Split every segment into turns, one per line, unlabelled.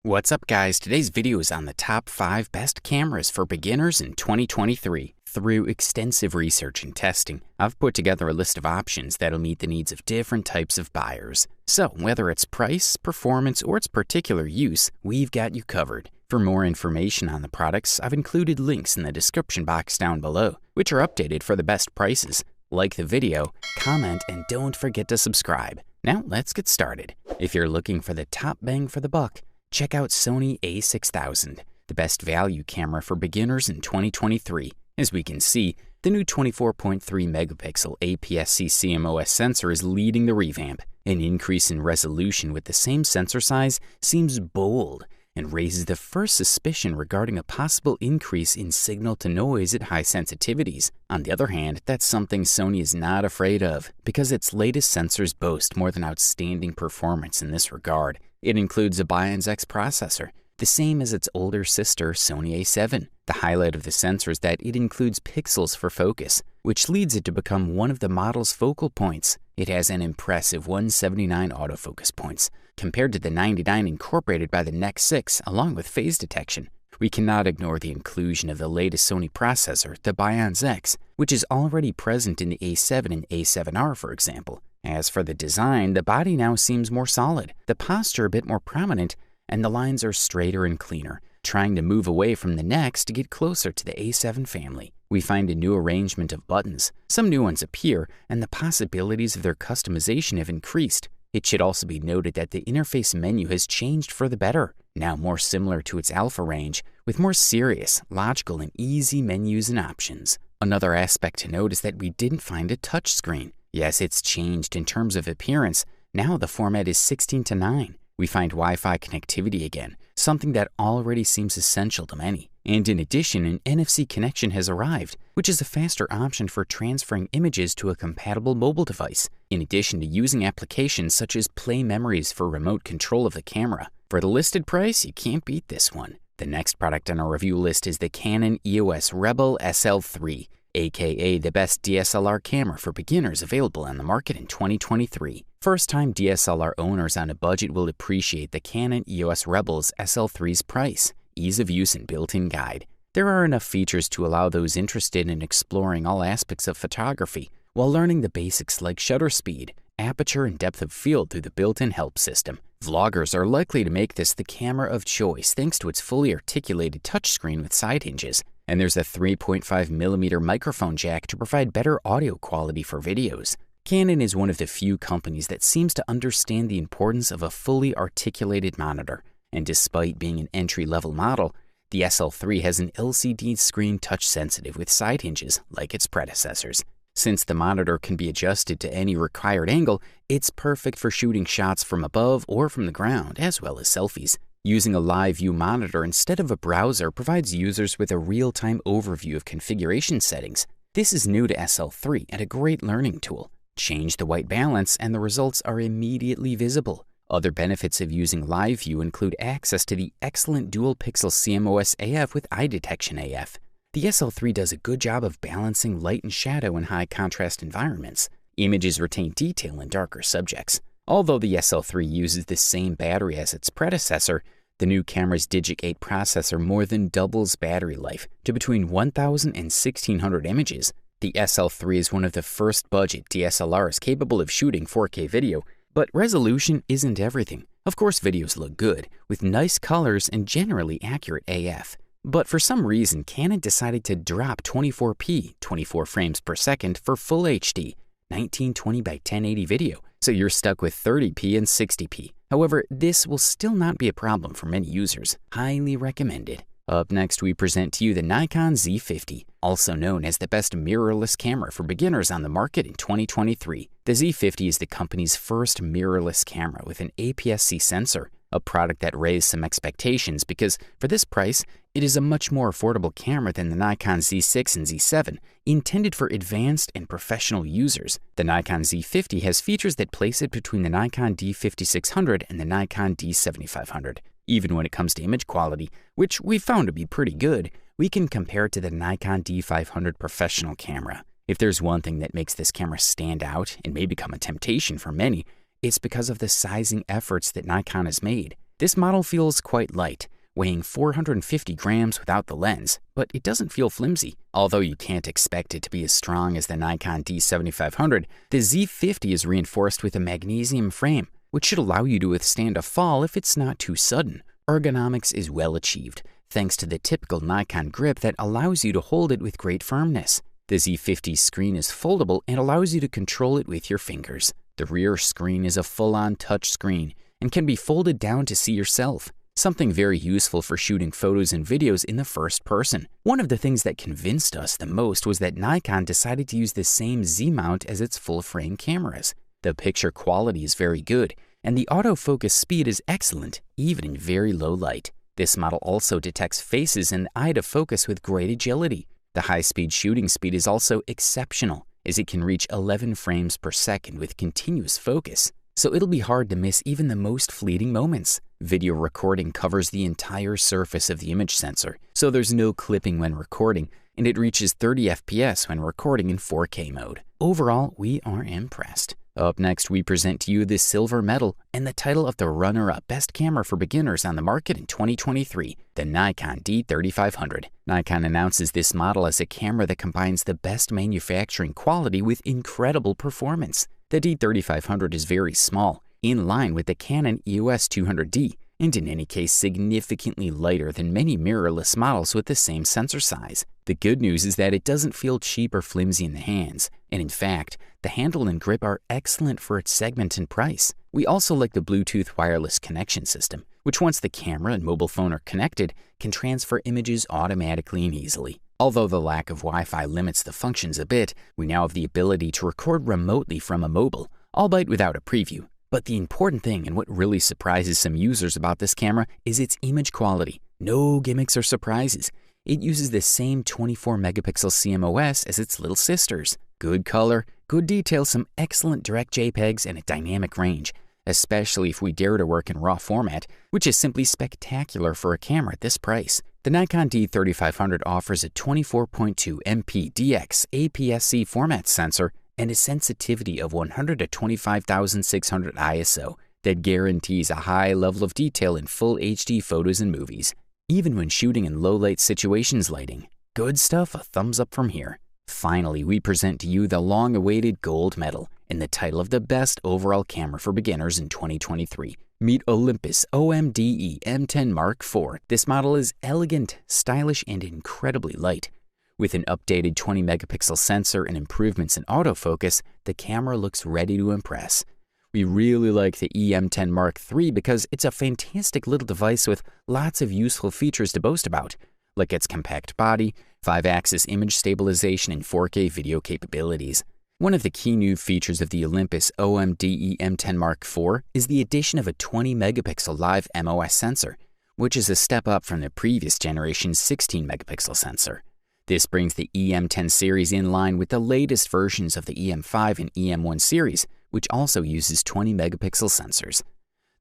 What's up, guys? Today's video is on the top 5 best cameras for beginners in 2023. Through extensive research and testing, I've put together a list of options that'll meet the needs of different types of buyers. So whether it's price, performance, or its particular use, we've got you covered. For more information on the products, I've included links in the description box down below, which are updated for the best prices. Like the video, comment, and don't forget to subscribe. Now let's get started. If you're looking for the top bang for the buck, check out Sony A6000, the best value camera for beginners in 2023. As we can see, the new 24.3 megapixel APS-C CMOS sensor is leading the revamp. An increase in resolution with the same sensor size seems bold and raises the first suspicion regarding a possible increase in signal-to-noise at high sensitivities. On the other hand, that's something Sony is not afraid of, because its latest sensors boast more than outstanding performance in this regard. It includes a Bionic processor, the same as its older sister Sony A7. The highlight of the sensor is that it includes pixels for focus, which leads it to become one of the model's focal points. It has an impressive 179 autofocus points, compared to the 99 incorporated by the Nexus 6 along with phase detection. We cannot ignore the inclusion of the latest Sony processor, the Bionic, which is already present in the A7 and A7R, for example. As for the design, the body now seems more solid, the posture a bit more prominent, and the lines are straighter and cleaner, trying to move away from the Nex to get closer to the A7 family. We find a new arrangement of buttons, some new ones appear, and the possibilities of their customization have increased. It should also be noted that the interface menu has changed for the better, now more similar to its alpha range, with more serious, logical, and easy menus and options. Another aspect to note is that we didn't find a touchscreen. Yes, it's changed in terms of appearance. Now the format is 16:9. We find Wi-Fi connectivity again, something that already seems essential to many. And in addition, an NFC connection has arrived, which is a faster option for transferring images to a compatible mobile device, in addition to using applications such as Play Memories for remote control of the camera. For the listed price, you can't beat this one. The next product on our review list is the Canon EOS Rebel SL3, aka the best DSLR camera for beginners available on the market in 2023. First-time DSLR owners on a budget will appreciate the Canon EOS Rebel's SL3's price, ease of use, and built-in guide. There are enough features to allow those interested in exploring all aspects of photography while learning the basics like shutter speed, aperture, and depth of field through the built-in help system. Vloggers are likely to make this the camera of choice thanks to its fully articulated touchscreen with side hinges. And there's a 3.5mm microphone jack to provide better audio quality for videos. Canon is one of the few companies that seems to understand the importance of a fully articulated monitor. And despite being an entry-level model, the SL3 has an LCD screen touch-sensitive with side hinges like its predecessors. Since the monitor can be adjusted to any required angle, it's perfect for shooting shots from above or from the ground, as well as selfies. Using a live view monitor instead of a browser provides users with a real-time overview of configuration settings. This is new to SL3 and a great learning tool. Change the white balance and the results are immediately visible. Other benefits of using live view include access to the excellent dual-pixel CMOS AF with eye detection AF. The SL3 does a good job of balancing light and shadow in high-contrast environments. Images retain detail in darker subjects. Although the SL3 uses the same battery as its predecessor, the new camera's Digic 8 processor more than doubles battery life to between 1,000 and 1,600 images. The SL3 is one of the first budget DSLRs capable of shooting 4K video, but resolution isn't everything. Of course, videos look good, with nice colors and generally accurate AF. But for some reason, Canon decided to drop 24p, 24 frames per second, for Full HD, 1920 by 1080 video, so you're stuck with 30p and 60p. However, this will still not be a problem for many users. Highly recommended. Up next, we present to you the Nikon Z50, also known as the best mirrorless camera for beginners on the market in 2023. The Z50 is the company's first mirrorless camera with an APS-C sensor, a product that raised some expectations because, for this price, it is a much more affordable camera than the Nikon Z6 and Z7, intended for advanced and professional users. The Nikon Z50 has features that place it between the Nikon D5600 and the Nikon D7500. Even when it comes to image quality, which we found to be pretty good, we can compare it to the Nikon D500 professional camera. If there's one thing that makes this camera stand out and may become a temptation for many, it's because of the sizing efforts that Nikon has made. This model feels quite light, weighing 450 grams without the lens, but it doesn't feel flimsy. Although you can't expect it to be as strong as the Nikon D7500, the Z50 is reinforced with a magnesium frame, which should allow you to withstand a fall if it's not too sudden. Ergonomics is well achieved, thanks to the typical Nikon grip that allows you to hold it with great firmness. The Z50's screen is foldable and allows you to control it with your fingers. The rear screen is a full-on touch screen and can be folded down to see yourself, something very useful for shooting photos and videos in the first person. One of the things that convinced us the most was that Nikon decided to use the same Z-mount as its full-frame cameras. The picture quality is very good, and the autofocus speed is excellent, even in very low light. This model also detects faces and eye to focus with great agility. The high-speed shooting speed is also exceptional, as it can reach 11 frames per second with continuous focus, so it'll be hard to miss even the most fleeting moments. Video recording covers the entire surface of the image sensor, so there's no clipping when recording, and it reaches 30 FPS when recording in 4K mode. Overall, we are impressed. Up next, we present to you the silver medal and the title of the runner-up best camera for beginners on the market in 2023, the Nikon D3500. Nikon announces this model as a camera that combines the best manufacturing quality with incredible performance. The D3500 is very small, in line with the Canon EOS 200D, and in any case significantly lighter than many mirrorless models with the same sensor size. The good news is that it doesn't feel cheap or flimsy in the hands, and in fact, the handle and grip are excellent for its segment and price. We also like the Bluetooth wireless connection system, which once the camera and mobile phone are connected, can transfer images automatically and easily. Although the lack of Wi-Fi limits the functions a bit, we now have the ability to record remotely from a mobile, albeit without a preview. But the important thing, and what really surprises some users about this camera, is its image quality. No gimmicks or surprises. It uses the same 24-megapixel CMOS as its little sisters. Good color, good detail, some excellent direct JPEGs, and a dynamic range, especially if we dare to work in RAW format, which is simply spectacular for a camera at this price. The Nikon D3500 offers a 24.2 MP DX APS-C format sensor and a sensitivity of 100 to 25,600 ISO that guarantees a high level of detail in full HD photos and movies, even when shooting in low-light situations lighting. Good stuff, a thumbs up from here. Finally, we present to you the long-awaited gold medal and the title of the best overall camera for beginners in 2023. Meet Olympus OMDE M10 Mark IV. This model is elegant, stylish, and incredibly light. With an updated 20-megapixel sensor and improvements in autofocus, the camera looks ready to impress. We really like the EM10 Mark III because it's a fantastic little device with lots of useful features to boast about, like its compact body, 5-axis image stabilization, and 4K video capabilities. One of the key new features of the Olympus OMDE M10 Mark IV is the addition of a 20-megapixel live MOS sensor, which is a step up from the previous generation's 16-megapixel sensor. This brings the EM10 series in line with the latest versions of the EM5 and EM1 series, which also uses 20-megapixel sensors.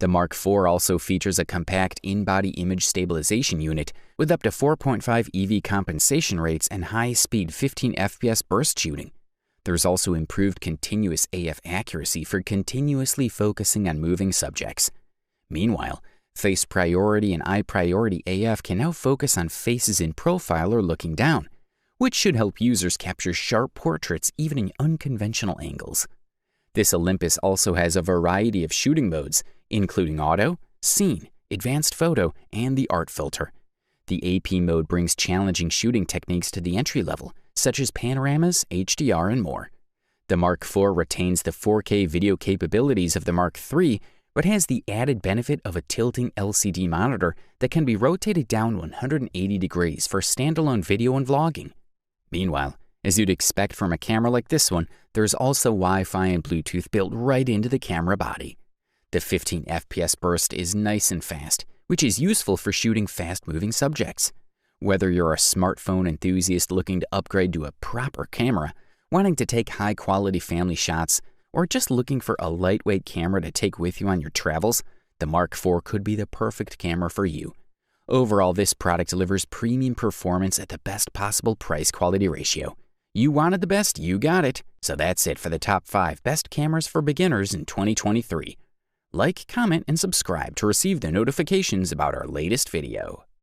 The Mark IV also features a compact in-body image stabilization unit with up to 4.5 EV compensation rates and high-speed 15 FPS burst shooting. There's also improved continuous AF accuracy for continuously focusing on moving subjects. Meanwhile, Face Priority and Eye Priority AF can now focus on faces in profile or looking down, which should help users capture sharp portraits even in unconventional angles. This Olympus also has a variety of shooting modes, including Auto, Scene, Advanced Photo, and the Art filter. The AP mode brings challenging shooting techniques to the entry level, such as panoramas, HDR, and more. The Mark IV retains the 4K video capabilities of the Mark III, but has the added benefit of a tilting LCD monitor that can be rotated down 180 degrees for standalone video and vlogging. Meanwhile, as you'd expect from a camera like this one, there's also Wi-Fi and Bluetooth built right into the camera body. The 15 FPS burst is nice and fast, which is useful for shooting fast-moving subjects. Whether you're a smartphone enthusiast looking to upgrade to a proper camera, wanting to take high-quality family shots, or just looking for a lightweight camera to take with you on your travels, the Mark IV could be the perfect camera for you. Overall, this product delivers premium performance at the best possible price-quality ratio. You wanted the best, you got it. So that's it for the top 5 best cameras for beginners in 2023. Like, comment, and subscribe to receive the notifications about our latest video.